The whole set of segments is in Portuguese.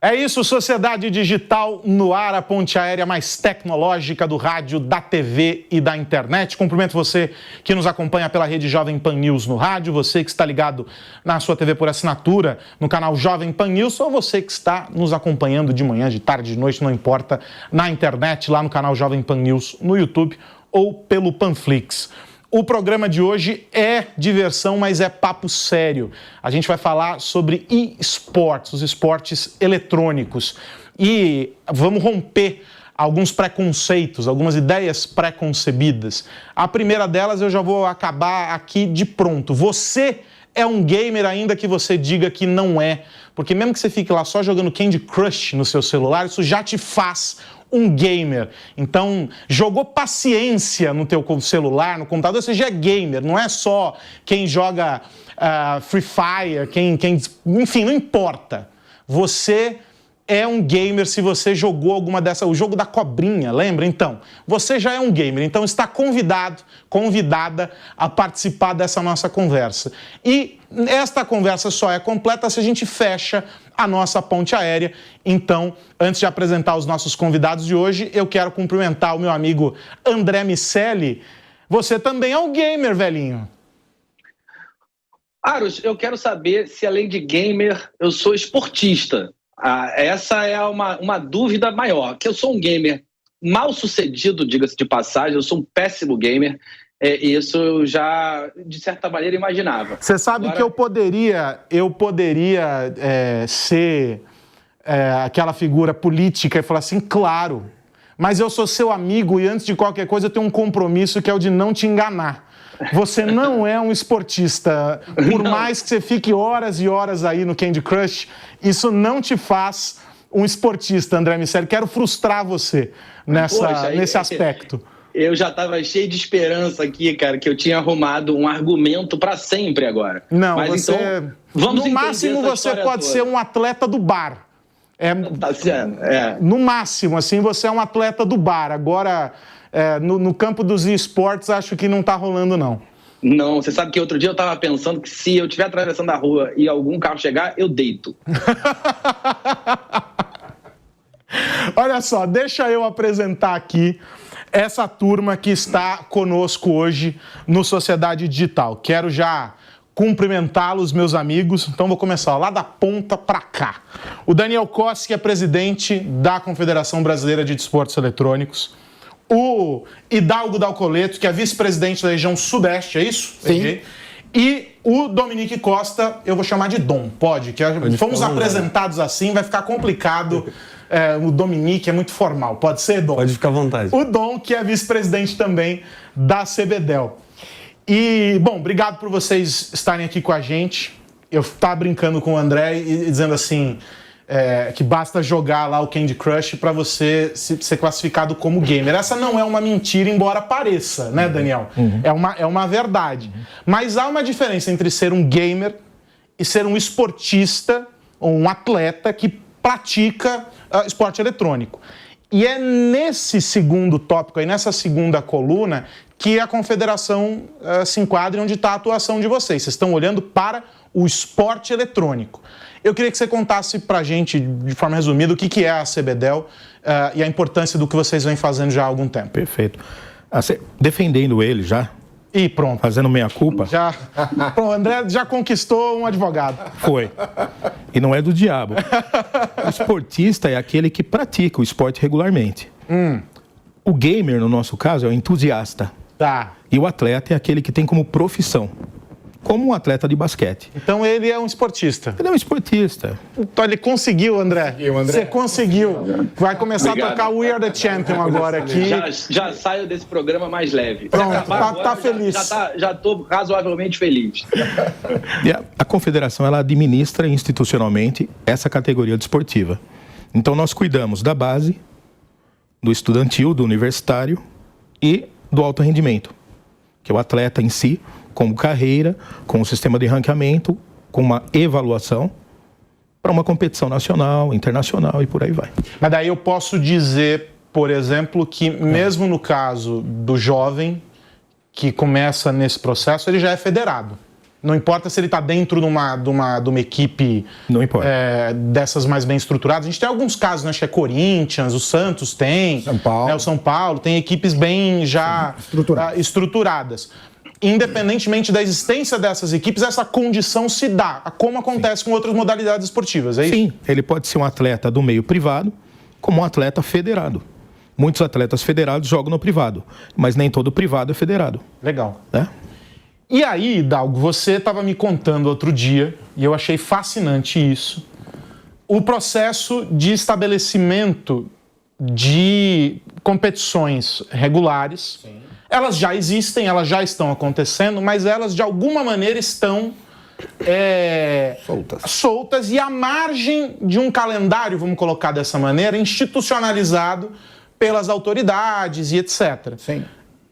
É isso, Sociedade Digital no ar, a ponte aérea mais tecnológica do rádio, da TV e da internet. Cumprimento você que nos acompanha pela rede Jovem Pan News no rádio, você que está ligado na sua TV por assinatura no canal Jovem Pan News, ou você que está nos acompanhando de manhã, de tarde, de noite, não importa, na internet, lá no canal Jovem Pan News no YouTube ou pelo Panflix. O programa de hoje é diversão, mas é papo sério. A gente vai falar sobre e-sports, os esportes eletrônicos. E vamos romper alguns preconceitos, algumas ideias pré-concebidas. A primeira delas eu já vou acabar aqui de pronto. Você é um gamer ainda que você diga que não é. Porque mesmo que você fique lá só jogando Candy Crush no seu celular, isso já te faz um gamer. Então, jogou paciência no teu celular, no computador, você já é gamer. Não é só quem joga Free Fire, enfim, não importa. Você é um gamer se você jogou alguma dessa, o jogo da cobrinha, lembra? Então, você já é um gamer, então está convidada a participar dessa nossa conversa. E esta conversa só é completa se a gente fecha a nossa ponte aérea. Então, antes de apresentar os nossos convidados de hoje, eu quero cumprimentar o meu amigo André Miceli. Você também é um gamer, velhinho. Aros, eu quero saber se além de gamer, eu sou esportista. Essa é uma dúvida maior, que eu sou um gamer mal sucedido, diga-se de passagem, eu sou um péssimo gamer, isso eu já, de certa maneira, imaginava. Você sabe que eu poderia ser aquela figura política e falar assim, claro, mas eu sou seu amigo e antes de qualquer coisa eu tenho um compromisso que é o de não te enganar. Você não é um esportista. Por mais que você fique horas e horas aí no Candy Crush, isso não te faz um esportista, André Miceli. Quero frustrar você nesse aspecto. Eu já estava cheio de esperança aqui, cara, que eu tinha arrumado um argumento para sempre agora. Não, mas você... então, vamos no máximo você pode ser um atleta do bar. Tá certo, No máximo, assim, você é um atleta do bar. Agora... no campo dos esportes, acho que não tá rolando, não. Não, você sabe que outro dia eu tava pensando que se eu estiver atravessando a rua e algum carro chegar, eu deito. Olha só, deixa eu apresentar aqui essa turma que está conosco hoje no Sociedade Digital. Quero já cumprimentá-los, meus amigos. Então vou começar lá da ponta para cá. O Daniel Kossi, que é presidente da Confederação Brasileira de Desportos Eletrônicos. O Hidalgo Dalcoleto, que é vice-presidente da região Sudeste, é isso? Sim. E o Dominique Costa, eu vou chamar de Dom, pode? Fomos apresentados assim, vai ficar complicado. O Dominique é muito formal, pode ser, Dom? Pode ficar à vontade. O Dom, que é vice-presidente também da CBDEL. E, bom, obrigado por vocês estarem aqui com a gente. Eu estava brincando com o André e dizendo assim... que basta jogar lá o Candy Crush para você ser classificado como gamer. Essa não é uma mentira, embora pareça, né, Daniel? Uhum. É uma verdade. Uhum. Mas há uma diferença entre ser um gamer e ser um esportista ou um atleta que pratica esporte eletrônico. E é nesse segundo tópico aí, nessa segunda coluna, que a confederação se enquadra onde está a atuação de vocês. Vocês estão olhando para o esporte eletrônico. Eu queria que você contasse pra gente, de forma resumida, o que é a CBDEL e a importância do que vocês vêm fazendo já há algum tempo. Perfeito. Defendendo ele já. E pronto. Fazendo meia-culpa. Já. Pronto, o André já conquistou um advogado. Foi. E não é do diabo. O esportista é aquele que pratica o esporte regularmente. O gamer, no nosso caso, é o entusiasta. Tá. E o atleta é aquele que tem como profissão. Como um atleta de basquete. Então ele é um esportista. Ele é um esportista. Então ele conseguiu, André. Você conseguiu. Vai começar a tocar We Are The Champion agora aqui. Já saio desse programa mais leve. Pronto, tá feliz. Já estou razoavelmente feliz. E a confederação, ela administra institucionalmente essa categoria desportiva. Então nós cuidamos da base, do estudantil, do universitário e do alto rendimento, que é o atleta em si, como carreira, com um sistema de ranqueamento, com uma avaliação para uma competição nacional, internacional e por aí vai. Mas daí eu posso dizer, por exemplo, que mesmo no caso do jovem que começa nesse processo, ele já é federado. Não importa se ele está dentro de uma equipe Não importa. Dessas mais bem estruturadas. A gente tem alguns casos, né? Acho que é Corinthians, o Santos tem. São Paulo. Né? O São Paulo tem equipes bem já estruturadas. Independentemente da existência dessas equipes, essa condição se dá, como acontece com outras modalidades esportivas, é isso? Sim, ele pode ser um atleta do meio privado, como um atleta federado. Muitos atletas federados jogam no privado, mas nem todo privado é federado. Legal. Né? E aí, Hidalgo, você estava me contando outro dia, e eu achei fascinante isso, o processo de estabelecimento de competições regulares. Sim. Elas já existem, elas já estão acontecendo, mas elas de alguma maneira estão soltas e à margem de um calendário, vamos colocar dessa maneira, institucionalizado pelas autoridades e etc. Sim.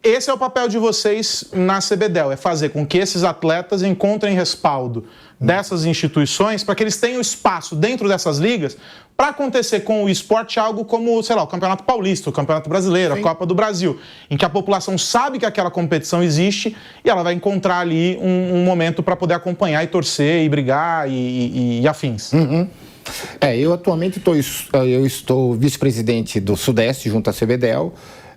Esse é o papel de vocês na CBDEL, é fazer com que esses atletas encontrem respaldo dessas instituições para que eles tenham espaço dentro dessas ligas para acontecer com o esporte algo como, sei lá, o Campeonato Paulista, o Campeonato Brasileiro, Sim. a Copa do Brasil, em que a população sabe que aquela competição existe e ela vai encontrar ali um momento para poder acompanhar e torcer e brigar e afins. Uhum. Eu atualmente estou vice-presidente do Sudeste junto à CBDEL.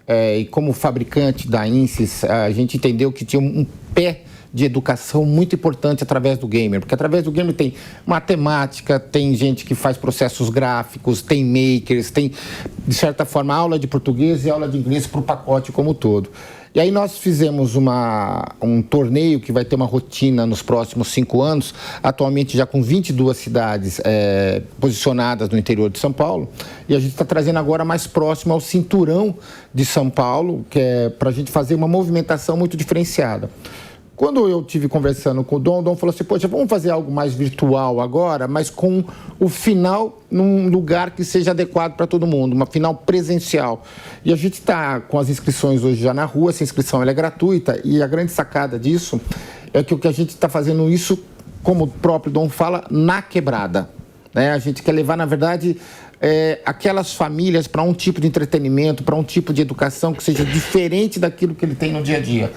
E como fabricante da INSES, a gente entendeu que tinha um pé de educação muito importante através do gamer, porque através do gamer tem matemática, tem gente que faz processos gráficos, tem makers, tem, de certa forma, aula de português e aula de inglês para o pacote como um todo. E aí nós fizemos um torneio que vai ter uma rotina nos próximos 5 anos, atualmente já com 22 cidades posicionadas no interior de São Paulo, e a gente está trazendo agora mais próximo ao cinturão de São Paulo, que é para a gente fazer uma movimentação muito diferenciada. Quando eu estive conversando com o Dom falou assim, poxa, vamos fazer algo mais virtual agora, mas com o final num lugar que seja adequado para todo mundo, uma final presencial. E a gente está com as inscrições hoje já na rua, essa inscrição ela é gratuita, e a grande sacada disso é que o que a gente está fazendo isso, como o próprio Dom fala, na quebrada. Né? A gente quer levar, na verdade, aquelas famílias para um tipo de entretenimento, para um tipo de educação que seja diferente daquilo que ele tem no dia a dia.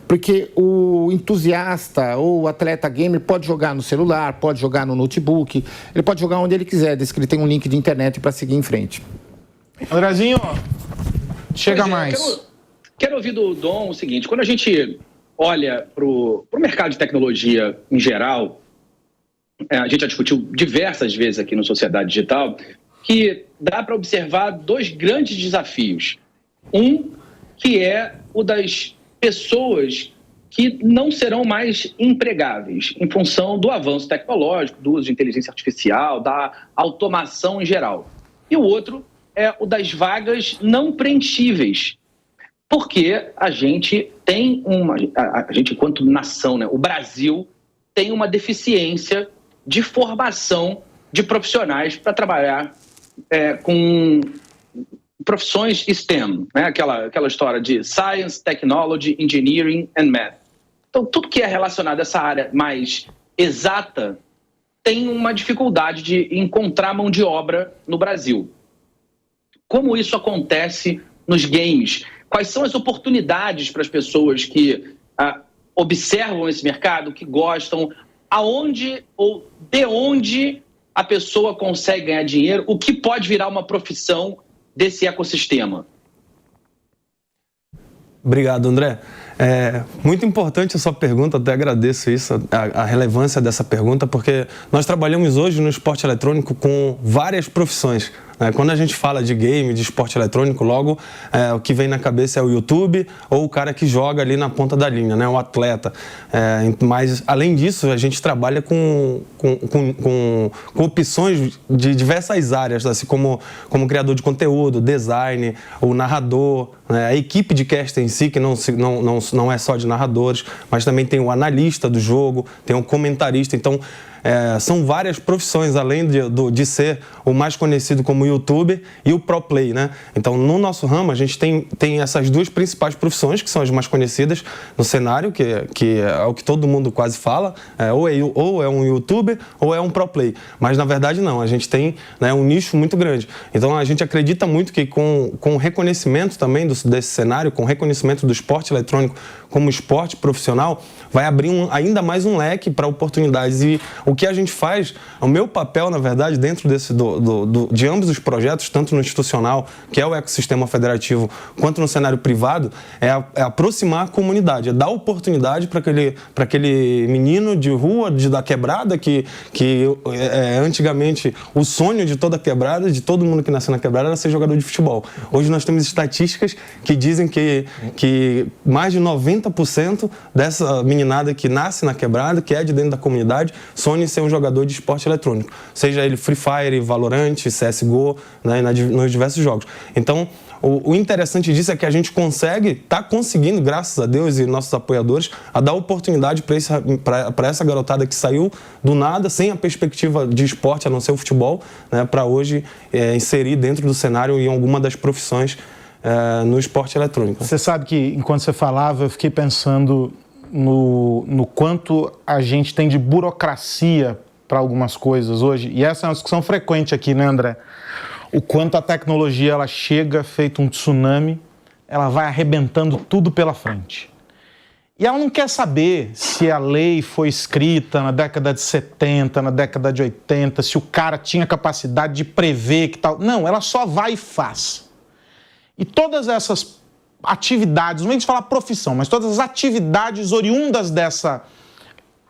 Porque o entusiasta ou o atleta gamer pode jogar no celular, pode jogar no notebook, ele pode jogar onde ele quiser, desde que ele tenha um link de internet para seguir em frente. Andrezinho, chega mais. Quero ouvir do Dom o seguinte, quando a gente olha para o mercado de tecnologia em geral, a gente já discutiu diversas vezes aqui no Sociedade Digital, que dá para observar 2 grandes desafios. Um, que é o das pessoas que não serão mais empregáveis em função do avanço tecnológico, do uso de inteligência artificial, da automação em geral. E o outro é o das vagas não preenchíveis, porque a gente tem a gente enquanto nação, né, o Brasil tem uma deficiência de formação de profissionais para trabalhar com profissões STEM, né? Aquela história de Science, Technology, Engineering and Math. Então, tudo que é relacionado a essa área mais exata tem uma dificuldade de encontrar mão de obra no Brasil. Como isso acontece nos games? Quais são as oportunidades para as pessoas que observam esse mercado, que gostam? Aonde ou de onde a pessoa consegue ganhar dinheiro? O que pode virar uma profissão desse ecossistema? Obrigado, André. Muito importante a sua pergunta, até agradeço isso, a relevância dessa pergunta, porque nós trabalhamos hoje no esporte eletrônico com várias profissões. Quando a gente fala de game, de esporte eletrônico, logo o que vem na cabeça é o YouTube ou o cara que joga ali na ponta da linha, né? O atleta. Mas, além disso, a gente trabalha com opções de diversas áreas, assim como criador de conteúdo, design, o narrador, a equipe de cast em si, que não é só de narradores, mas também tem o analista do jogo, tem o comentarista. Então, são várias profissões, além de ser o mais conhecido como youtuber e o pro play, né? Então, no nosso ramo, a gente tem essas 2 principais profissões, que são as mais conhecidas no cenário, que é o que todo mundo quase fala, ou é um youtuber ou é um pro play. Mas, na verdade, não. A gente tem, né, um nicho muito grande. Então, a gente acredita muito que com o reconhecimento também desse cenário, com o reconhecimento do esporte eletrônico como esporte profissional, vai abrir ainda mais um leque para oportunidades. E o que a gente faz, o meu papel, na verdade, dentro de ambos os projetos, tanto no institucional, que é o ecossistema federativo, quanto no cenário privado, é aproximar a comunidade, é dar oportunidade para aquele menino de rua, da quebrada, que antigamente o sonho de toda a quebrada, de todo mundo que nasceu na quebrada, era ser jogador de futebol. Hoje nós temos estatísticas que dizem que mais de 90% dessa meninada que nasce na quebrada, que é de dentro da comunidade, sonha em ser um jogador de esporte eletrônico. Seja ele Free Fire, Valorant, CSGO, né, nos diversos jogos. Então, o interessante disso é que a gente está conseguindo, graças a Deus e nossos apoiadores, a dar oportunidade para essa garotada que saiu do nada, sem a perspectiva de esporte, a não ser o futebol, né, para hoje inserir dentro do cenário em alguma das profissões no esporte eletrônico. Você sabe que, enquanto você falava, eu fiquei pensando no quanto a gente tem de burocracia para algumas coisas hoje, e essa é uma discussão frequente aqui, né, André? O quanto a tecnologia ela chega feito um tsunami, ela vai arrebentando tudo pela frente. E ela não quer saber se a lei foi escrita na década de 70, na década de 80, se o cara tinha capacidade de prever que tal. Não, ela só vai e faz. E todas essas atividades, não vem de falar profissão, mas todas as atividades oriundas dessa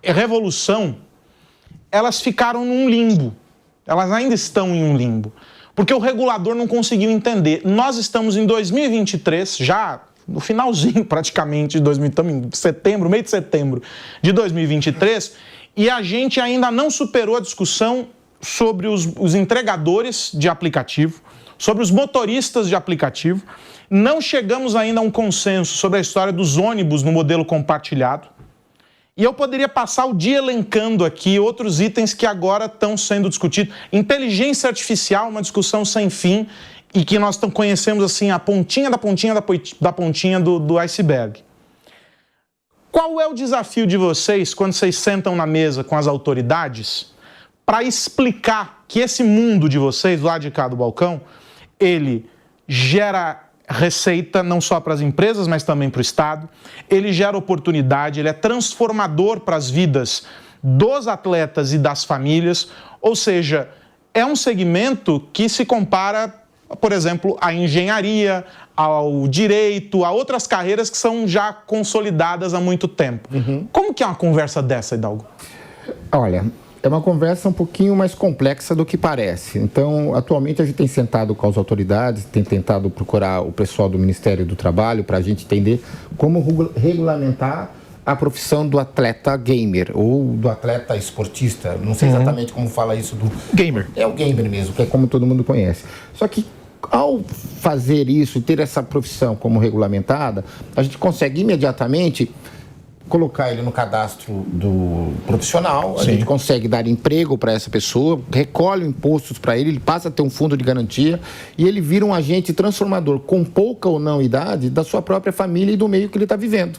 revolução, elas ficaram num limbo. Elas ainda estão em um limbo. Porque o regulador não conseguiu entender. Nós estamos em 2023, já no finalzinho praticamente de 2023, meio de setembro de 2023, e a gente ainda não superou a discussão sobre os entregadores de aplicativo, sobre os motoristas de aplicativo. Não chegamos ainda a um consenso sobre a história dos ônibus no modelo compartilhado. E eu poderia passar o dia elencando aqui outros itens que agora estão sendo discutidos. Inteligência artificial, uma discussão sem fim, e que nós conhecemos assim a pontinha da pontinha do iceberg. Qual é o desafio de vocês quando vocês sentam na mesa com as autoridades para explicar que esse mundo de vocês, lá de cá do balcão, ele gera receita não só para as empresas, mas também para o Estado, ele gera oportunidade, ele é transformador para as vidas dos atletas e das famílias, ou seja, é um segmento que se compara, por exemplo, à engenharia, ao direito, a outras carreiras que são já consolidadas há muito tempo. Como que é uma conversa dessa, Hidalgo? Olha, é uma conversa um pouquinho mais complexa do que parece. Então, atualmente a gente tem sentado com as autoridades, tem tentado procurar o pessoal do Ministério do Trabalho para a gente entender como regulamentar a profissão do atleta gamer ou do atleta esportista. Não sei exatamente como fala isso do... Gamer. É o gamer mesmo, que é como todo mundo conhece. Só que ao fazer isso e ter essa profissão como regulamentada, a gente consegue imediatamente colocar ele no cadastro do profissional, a gente consegue dar emprego para essa pessoa, recolhe impostos para ele passa a ter um fundo de garantia e ele vira um agente transformador com pouca ou não idade da sua própria família e do meio que ele está vivendo.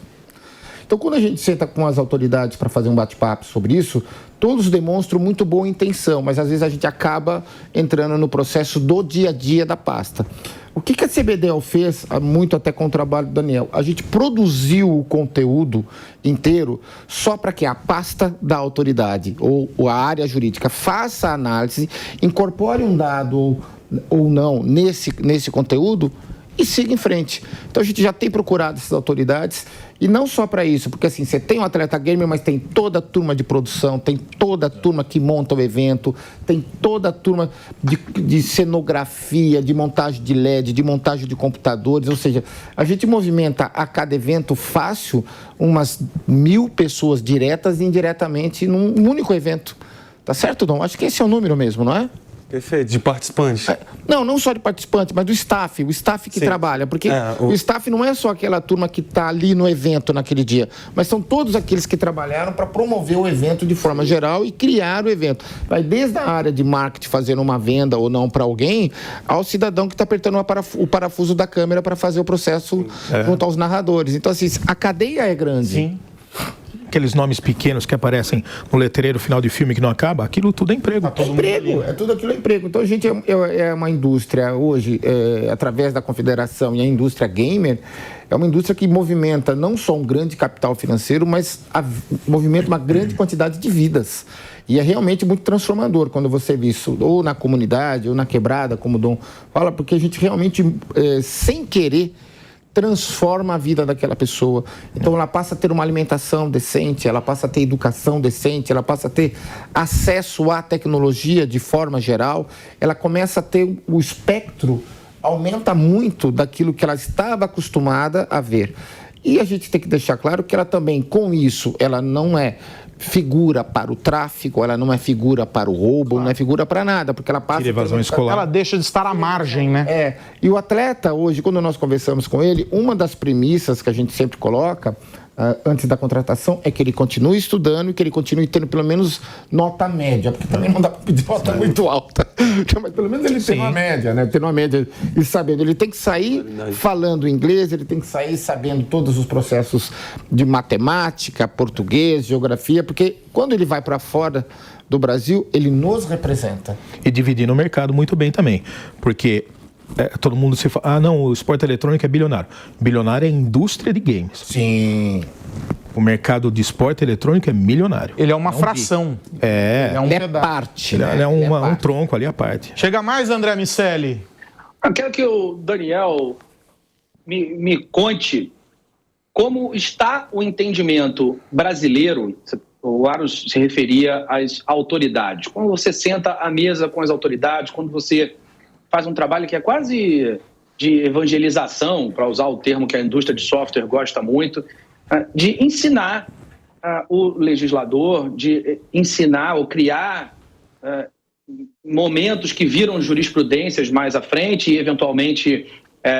Então, quando a gente senta com as autoridades para fazer um bate-papo sobre isso, todos demonstram muito boa intenção, mas às vezes a gente acaba entrando no processo do dia a dia da pasta. O que a CBDEL fez, muito até com o trabalho do Daniel? A gente produziu o conteúdo inteiro só para que a pasta da autoridade ou a área jurídica faça a análise, incorpore um dado ou não nesse conteúdo e siga em frente. Então a gente já tem procurado essas autoridades e não só para isso, porque assim, você tem um atleta gamer, mas tem toda a turma de produção, tem toda a turma que monta o evento, tem toda a turma de cenografia, de montagem de LED, de montagem de computadores, ou seja, a gente movimenta a cada evento fácil umas 1000 pessoas diretas e indiretamente num único evento. Tá certo, Dom? Acho que esse é o número mesmo, não é? Perfeito, de participantes. Não só de participantes, mas do staff, o staff que trabalha. Porque o staff não é só aquela turma que está ali no evento naquele dia, mas são todos aqueles que trabalharam para promover o evento de forma geral e criar o evento. Vai desde a área de marketing, fazendo uma venda ou não para alguém, ao cidadão que está apertando o parafuso da câmera para fazer o processo junto aos narradores. Então, assim, a cadeia é grande. Sim. aqueles nomes pequenos que aparecem no letreiro final de filme que não acaba, aquilo tudo é emprego. Tudo aquilo é emprego. Então a gente é uma indústria hoje, através da confederação, e a indústria gamer é uma indústria que movimenta não só um grande capital financeiro, mas movimenta uma grande quantidade de vidas. E é realmente muito transformador quando você vê isso, ou na comunidade, ou na quebrada, como o Dom fala, porque a gente realmente, sem querer, transforma a vida daquela pessoa. Então ela passa a ter uma alimentação decente, ela passa a ter educação decente, ela passa a ter acesso à tecnologia de forma geral, ela começa a ter o espectro, aumenta muito daquilo que ela estava acostumada a ver. E a gente tem que deixar claro que ela também, com isso, ela não é figura para o tráfico, ela não é figura para o roubo, não é figura para nada, porque ela passa... evasão escolar. Ela deixa de estar à margem, né? E o atleta hoje, quando nós conversamos com ele, uma das premissas que a gente sempre coloca antes da contratação é que ele continue estudando e que ele continue tendo pelo menos nota média, porque também não dá para pedir nota muito alta, mas pelo menos ele tem uma média, né? Ter uma média e sabendo, ele tem que sair falando inglês, ele tem que sair sabendo todos os processos de matemática, português, geografia, porque quando ele vai para fora do Brasil, ele nos representa. E dividir no mercado muito bem também, porque todo mundo se fala, não, o esporte eletrônico é bilionário. Bilionário é a indústria de games. Sim. O mercado de esporte eletrônico é milionário. Ele é uma fração. É. Um ele é pedaço. parte. Ele Né? é Ele um tronco ali à parte. Chega mais, André Miceli. Eu quero que o Daniel me conte como está o entendimento brasileiro. O Aros se referia às autoridades. Quando você senta à mesa com as autoridades, quando você faz um trabalho que é quase de evangelização, para usar o termo que a indústria de software gosta muito, de ensinar o legislador, de ensinar ou criar momentos que viram jurisprudências mais à frente e, eventualmente,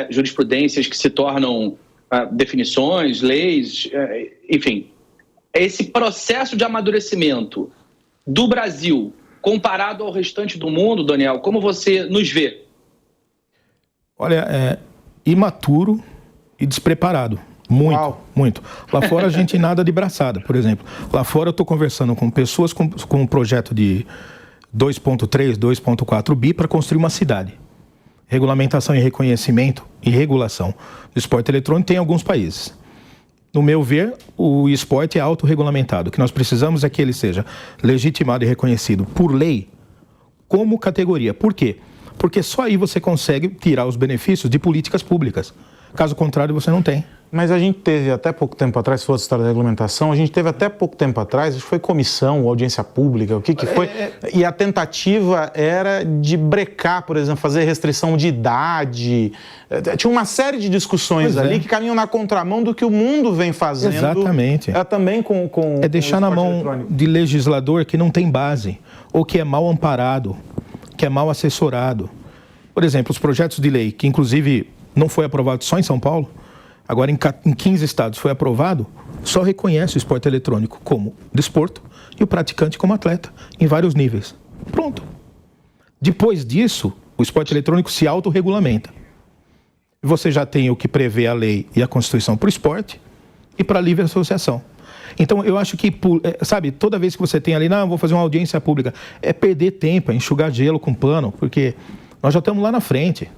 jurisprudências que se tornam definições, leis, enfim. Esse processo de amadurecimento do Brasil comparado ao restante do mundo, Daniel, como você nos vê? Olha, é imaturo e despreparado. Muito, muito. Lá fora a gente nada de braçada, por exemplo. Lá fora eu estou conversando com pessoas com um projeto de 2.3, 2.4 bi para construir uma cidade. Regulamentação e reconhecimento e regulação do esporte eletrônico tem em alguns países. No meu ver, o esporte é autorregulamentado. O que nós precisamos é que ele seja legitimado e reconhecido por lei como categoria. Por quê? Porque só aí você consegue tirar os benefícios de políticas públicas. Caso contrário, você não tem. Mas a gente teve até pouco tempo atrás, se fosse a história da regulamentação, a gente teve até pouco tempo atrás, acho que foi comissão, audiência pública, o que foi? E a tentativa era de brecar, por exemplo, fazer restrição de idade. Tinha uma série de discussões ali que caminham na contramão do que o mundo vem fazendo. Exatamente. Também com deixar na mão de legislador que não tem base, ou que é mal amparado, que é mal assessorado. Por exemplo, os projetos de lei, que inclusive não foi aprovado só em São Paulo, agora em 15 estados foi aprovado, só reconhece o esporte eletrônico como desporto e o praticante como atleta, em vários níveis. Pronto. Depois disso, o esporte eletrônico se autorregulamenta. Você já tem o que prevê a lei e a Constituição para o esporte e para a livre associação. Então, eu acho que, sabe, toda vez que você tem ali, não, vou fazer uma audiência pública, é perder tempo, é enxugar gelo com pano, porque nós já estamos lá na frente.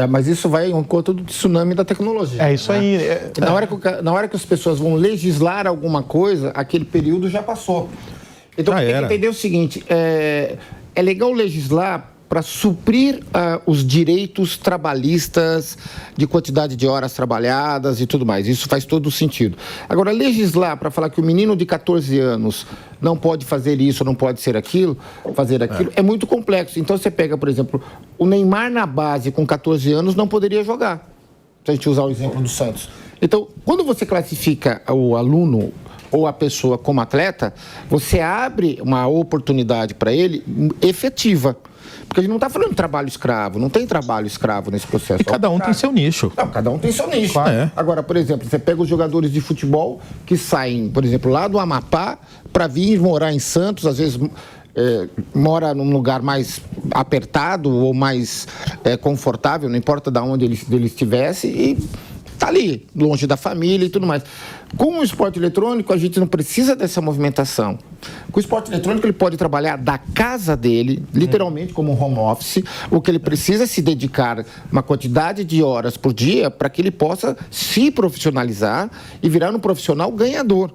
Mas isso vai ao encontro do tsunami da tecnologia. É isso aí. Na hora que as pessoas vão legislar alguma coisa, aquele período já passou. Então, tem que entender o seguinte, é legal legislar para suprir os direitos trabalhistas de quantidade de horas trabalhadas e tudo mais. Isso faz todo sentido. Agora, legislar para falar que o menino de 14 anos não pode fazer isso, não pode fazer aquilo, é muito complexo. Então, você pega, por exemplo, o Neymar na base com 14 anos não poderia jogar, se a gente usar o exemplo do Santos. Então, quando você classifica o aluno ou a pessoa como atleta, você abre uma oportunidade para ele efetiva. Porque a gente não está falando de trabalho escravo, não tem trabalho escravo nesse processo. E cada um tem seu nicho. Não, cada um tem seu nicho. Claro. Agora, por exemplo, você pega os jogadores de futebol que saem, por exemplo, lá do Amapá para vir morar em Santos, às vezes mora num lugar mais apertado ou mais confortável, não importa de onde ele estivesse, e está ali, longe da família e tudo mais. Com o esporte eletrônico, a gente não precisa dessa movimentação. Com o esporte eletrônico, ele pode trabalhar da casa dele, literalmente como um home office. O que ele precisa é se dedicar uma quantidade de horas por dia para que ele possa se profissionalizar e virar um profissional ganhador.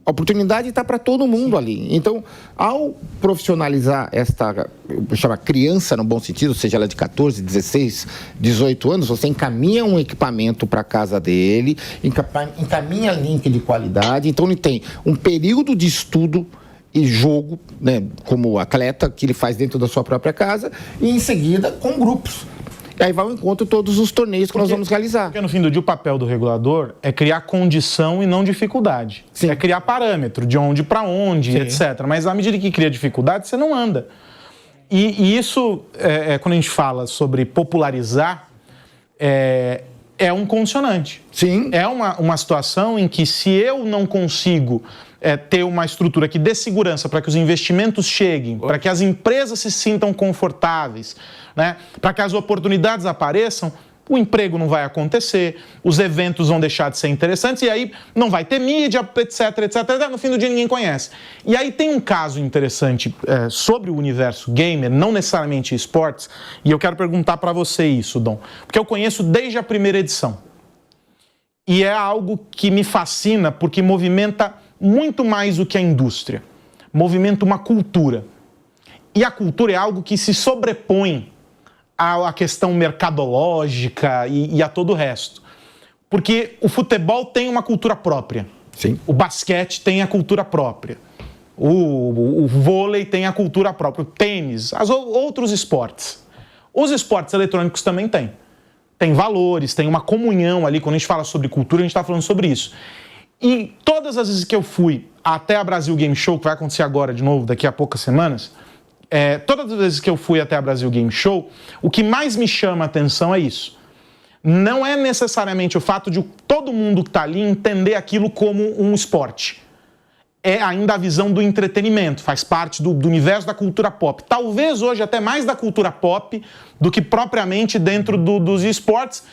A oportunidade está para todo mundo ali. Então, ao profissionalizar esta, eu chamo criança no bom sentido, seja ela de 14, 16, 18 anos, você encaminha um equipamento para a casa dele, encaminha link de qualidade. Então, ele tem um período de estudo e jogo, né, como atleta, que ele faz dentro da sua própria casa, e em seguida com grupos. E aí vai ao encontro todos os torneios que nós vamos realizar. Porque no fim do dia o papel do regulador é criar condição e não dificuldade. Sim. É criar parâmetro de onde para onde, Sim. etc. Mas à medida que cria dificuldade, você não anda. E isso, quando a gente fala sobre popularizar, é um condicionante. Sim. É uma situação em que se eu não consigo ter uma estrutura que dê segurança para que os investimentos cheguem, para que as empresas se sintam confortáveis, né, para que as oportunidades apareçam, o emprego não vai acontecer, os eventos vão deixar de ser interessantes e aí não vai ter mídia, etc, etc. No fim do dia ninguém conhece. E aí tem um caso interessante sobre o universo gamer, não necessariamente esportes, e eu quero perguntar para você isso, Dom, porque eu conheço desde a primeira edição. E é algo que me fascina porque movimenta muito mais do que a indústria. Movimenta uma cultura. E a cultura é algo que se sobrepõe à questão mercadológica e a todo o resto. Porque o futebol tem uma cultura própria. Sim. O basquete tem a cultura própria. O vôlei tem a cultura própria. O tênis, outros esportes. Os esportes eletrônicos também têm. Tem valores, tem uma comunhão ali. Quando a gente fala sobre cultura, a gente está falando sobre isso. E todas as vezes que eu fui até a Brasil Game Show, que vai acontecer agora de novo, daqui a poucas semanas, todas as vezes que eu fui até a Brasil Game Show, o que mais me chama a atenção é isso. Não é necessariamente o fato de todo mundo que está ali entender aquilo como um esporte. É ainda a visão do entretenimento, faz parte do universo da cultura pop. Talvez hoje até mais da cultura pop do que propriamente dentro dos esportes,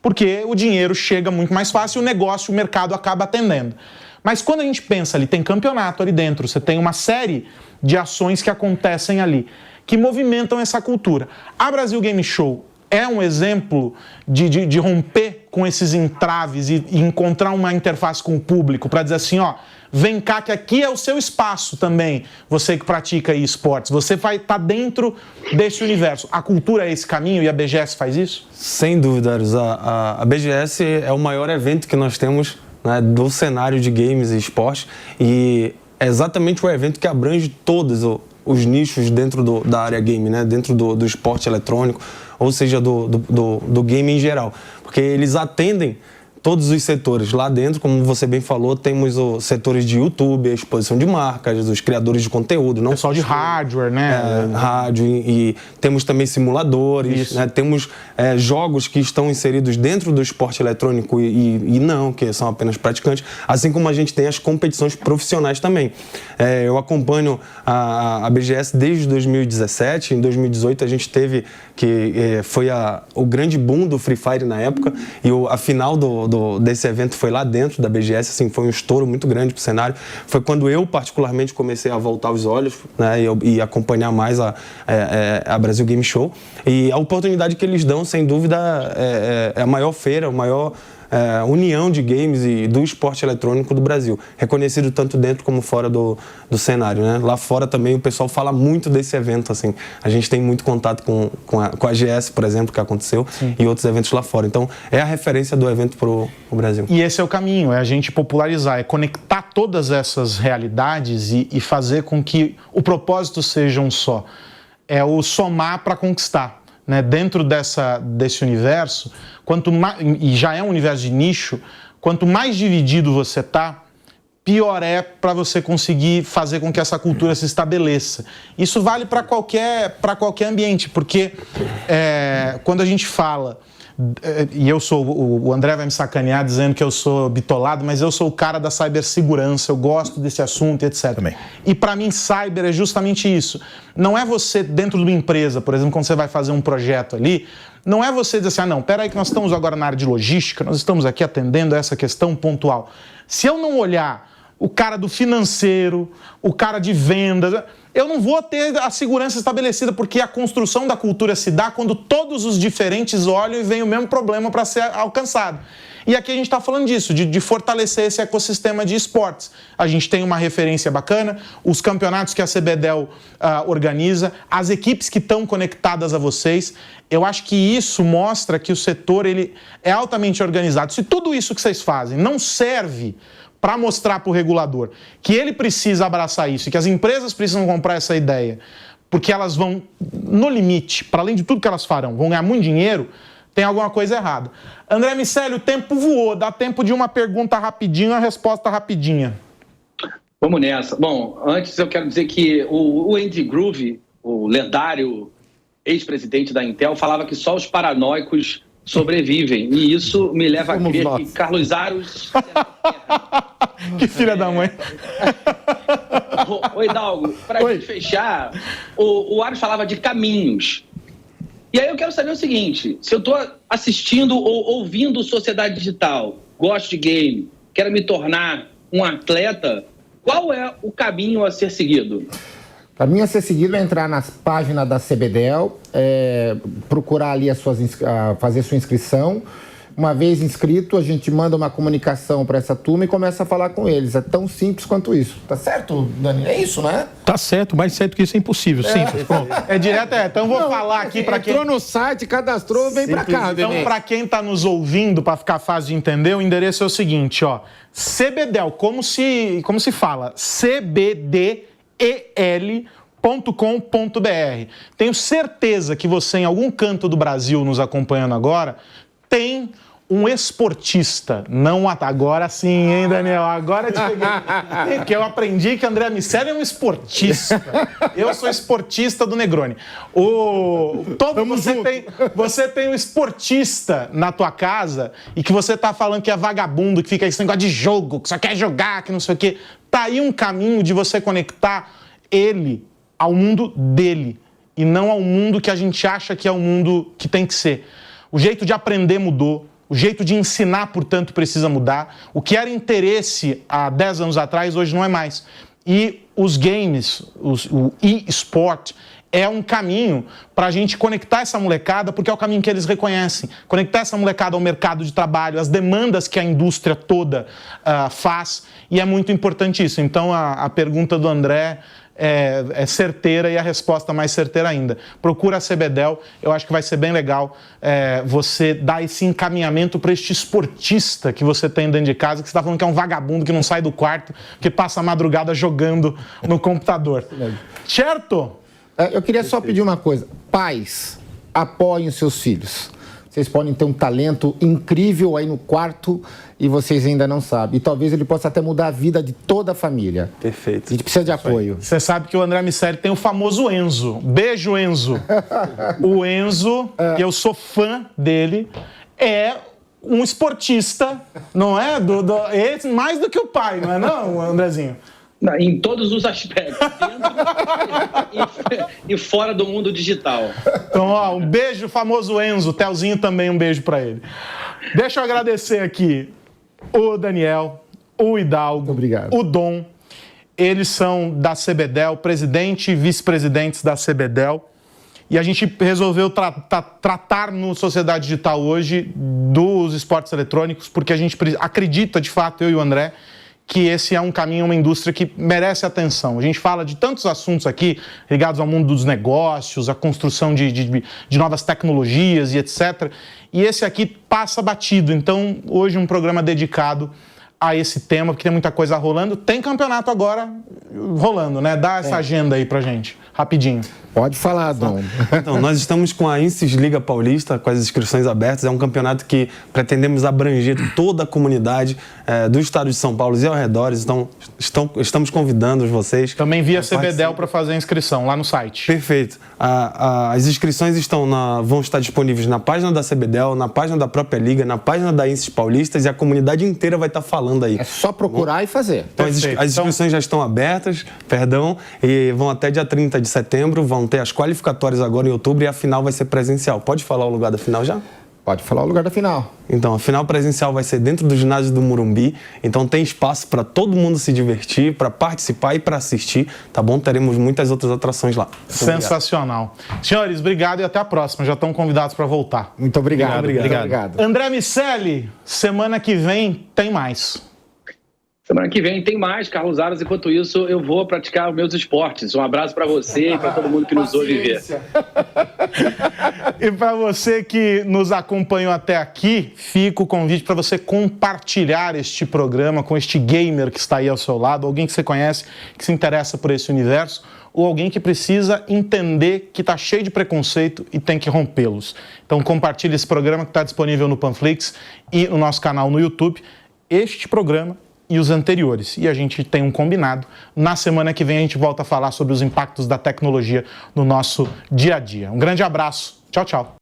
porque o dinheiro chega muito mais fácil e o negócio, o mercado acaba atendendo. Mas quando a gente pensa ali, tem campeonato ali dentro, você tem uma série de ações que acontecem ali, que movimentam essa cultura. A Brasil Game Show é um exemplo de romper com esses entraves e encontrar uma interface com o público para dizer assim, ó, vem cá que aqui é o seu espaço também, você que pratica esportes, você vai estar dentro desse universo. A cultura é esse caminho e a BGS faz isso? Sem dúvida, Aros. A BGS é o maior evento que nós temos, né, do cenário de games e esportes, e é exatamente o evento que abrange todos os nichos dentro da área game, né, dentro do esporte eletrônico, ou seja, do game em geral, porque eles atendem todos os setores. Lá dentro, como você bem falou, temos os setores de YouTube, a exposição de marcas, os criadores de conteúdo. Não só de hardware, né? Rádio e temos também simuladores, né? Temos jogos que estão inseridos dentro do esporte eletrônico e não, que são apenas praticantes, assim como a gente tem as competições profissionais também. Eu acompanho a BGS desde 2017, em 2018 a gente teve, que foi o grande boom do Free Fire na época, e a final desse evento foi lá dentro da BGS, assim, foi um estouro muito grande pro cenário. Foi quando eu, particularmente, comecei a voltar os olhos, né, e acompanhar mais a Brasil Game Show. E a oportunidade que eles dão, sem dúvida, é a maior feira, a maior união de games e do esporte eletrônico do Brasil, reconhecido tanto dentro como fora do cenário, né? Lá fora também o pessoal fala muito desse evento, assim, a gente tem muito contato com a GS, por exemplo, que aconteceu. Sim. E outros eventos lá fora, então é a referência do evento pro Brasil. E esse é o caminho, é a gente popularizar, é conectar todas essas realidades e fazer com que o propósito seja um só, é o somar para conquistar. Né, dentro desse universo, quanto mais, e já é um universo de nicho, quanto mais dividido você está, pior é para você conseguir fazer com que essa cultura se estabeleça. Isso vale para qualquer ambiente, porque quando a gente fala, e o André vai me sacanear dizendo que eu sou bitolado, mas eu sou o cara da cibersegurança, eu gosto desse assunto, etc. Também. E para mim, cyber é justamente isso. Não é você, dentro de uma empresa, por exemplo, quando você vai fazer um projeto ali, não é você dizer assim, não, peraí que nós estamos agora na área de logística, nós estamos aqui atendendo essa questão pontual. Se eu não olhar o cara do financeiro, o cara de vendas, eu não vou ter a segurança estabelecida, porque a construção da cultura se dá quando todos os diferentes olham e vem o mesmo problema para ser alcançado. E aqui a gente está falando disso, de fortalecer esse ecossistema de esportes. A gente tem uma referência bacana, os campeonatos que a CBDEL organiza, as equipes que estão conectadas a vocês. Eu acho que isso mostra que o setor ele é altamente organizado. Se tudo isso que vocês fazem não serve para mostrar para o regulador que ele precisa abraçar isso e que as empresas precisam comprar essa ideia, porque elas vão, no limite, para além de tudo que elas farão, vão ganhar muito dinheiro, tem alguma coisa errada. André Miceli, o tempo voou, dá tempo de uma pergunta rapidinho, uma resposta rapidinha. Vamos nessa. Bom, antes eu quero dizer que o Andy Grove, o lendário ex-presidente da Intel, falava que só os paranoicos sobrevivem. E isso me leva a crer que Carlos Aros... Que filha da mãe. Oi, Hidalgo, para a gente fechar, o Aros falava de caminhos. E aí eu quero saber o seguinte, se eu estou assistindo ou ouvindo Sociedade Digital, gosto de game, quero me tornar um atleta, qual é o caminho a ser seguido? O caminho a ser seguido é entrar na página da CBDEL, procurar ali fazer sua inscrição. Uma vez inscrito, a gente manda uma comunicação para essa turma e começa a falar com eles. É tão simples quanto isso. Tá certo, Dani? É isso, né? Tá certo, mais certo que isso é impossível. Simples, pronto. É direto, então vou falar aqui para quem... Entrou no site, cadastrou, vem para cá. Então, para quem está nos ouvindo, para ficar fácil de entender, o endereço é o seguinte, ó. CBDEL, como se fala? CBDEL.com.br. Tenho certeza que você, em algum canto do Brasil, nos acompanhando agora, tem um esportista, não agora sim, hein, Daniel? Agora eu te peguei. Porque eu aprendi que André Miceli é um esportista. Eu sou esportista do Negroni. Você tem um esportista na tua casa e que você tá falando que é vagabundo, que fica esse negócio de jogo, que só quer jogar, que não sei o quê. Tá aí um caminho de você conectar ele ao mundo dele e não ao mundo que a gente acha que é o mundo que tem que ser. O jeito de aprender mudou, o jeito de ensinar, portanto, precisa mudar. O que era interesse há 10 anos atrás, hoje não é mais. E os games, o e-sport, é um caminho para a gente conectar essa molecada, porque é o caminho que eles reconhecem. Conectar essa molecada ao mercado de trabalho, às demandas que a indústria toda faz, e é muito importante isso. Então, a pergunta do André é certeira e a resposta mais certeira ainda. Procura a CBDEL, eu acho que vai ser bem legal você dar esse encaminhamento para este esportista que você tem dentro de casa, que você está falando que é um vagabundo que não sai do quarto, que passa a madrugada jogando no computador. Certo? Eu queria só pedir uma coisa. Pais, apoiem os seus filhos. Vocês podem ter um talento incrível aí no quarto e vocês ainda não sabem. E talvez ele possa até mudar a vida de toda a família. Perfeito. A gente precisa de apoio. Você sabe que o André Miceli tem o famoso Enzo. Beijo, Enzo. O Enzo, que eu sou fã dele, é um esportista, não é? Mais do que o pai, não é não, Andrezinho? Em todos os aspectos, dentro e fora do mundo digital. Então, ó, um beijo, famoso Enzo. Telzinho também, um beijo para ele. Deixa eu agradecer aqui o Daniel, o Hidalgo, obrigado. O Dom. Eles são da CBDEL, presidente e vice-presidentes da CBDEL. E a gente resolveu tratar no Sociedade Digital hoje dos esportes eletrônicos, porque a gente acredita, de fato, eu e o André, que esse é um caminho, uma indústria que merece atenção. A gente fala de tantos assuntos aqui ligados ao mundo dos negócios, a construção de novas tecnologias e etc. E esse aqui passa batido. Então, hoje um programa dedicado a esse tema, porque tem muita coisa rolando. Tem campeonato agora rolando, né? Dá essa agenda aí pra gente, rapidinho. Pode falar, Dom. Então, nós estamos com a Insis Liga Paulista, com as inscrições abertas. É um campeonato que pretendemos abranger toda a comunidade do estado de São Paulo e arredores. Então, estamos convidando vocês. Também via CBDEL para fazer a inscrição lá no site. Perfeito. As inscrições vão estar disponíveis na página da CBDEL, na página da própria Liga, na página da Índices Paulistas, e a comunidade inteira vai estar falando aí. É só procurar e fazer. Então, as inscrições já estão abertas, e vão até dia 30 de setembro, vão ter as qualificatórias agora em outubro e a final vai ser presencial. Pode falar o lugar da final já? Pode falar o lugar da final. Então, a final presencial vai ser dentro do ginásio do Morumbi, então tem espaço para todo mundo se divertir, para participar e para assistir, tá bom? Teremos muitas outras atrações lá. Sensacional. Senhores, obrigado e até a próxima. Já estão convidados para voltar. Muito obrigado. Obrigado. André Miceli, semana que vem tem mais. Semana que vem tem mais, Carlos Aras. Enquanto isso, eu vou praticar os meus esportes. Um abraço para você e para todo mundo que nos ouve ver. E para você que nos acompanhou até aqui, fica o convite para você compartilhar este programa com este gamer que está aí ao seu lado, alguém que você conhece, que se interessa por esse universo, ou alguém que precisa entender que está cheio de preconceito e tem que rompê-los. Então compartilhe esse programa que está disponível no Panflix e no nosso canal no YouTube. Este programa e os anteriores. E a gente tem um combinado. Na semana que vem a gente volta a falar sobre os impactos da tecnologia no nosso dia a dia. Um grande abraço. Tchau, tchau.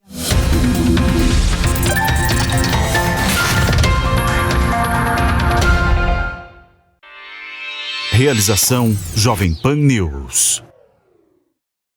Realização Jovem Pan News.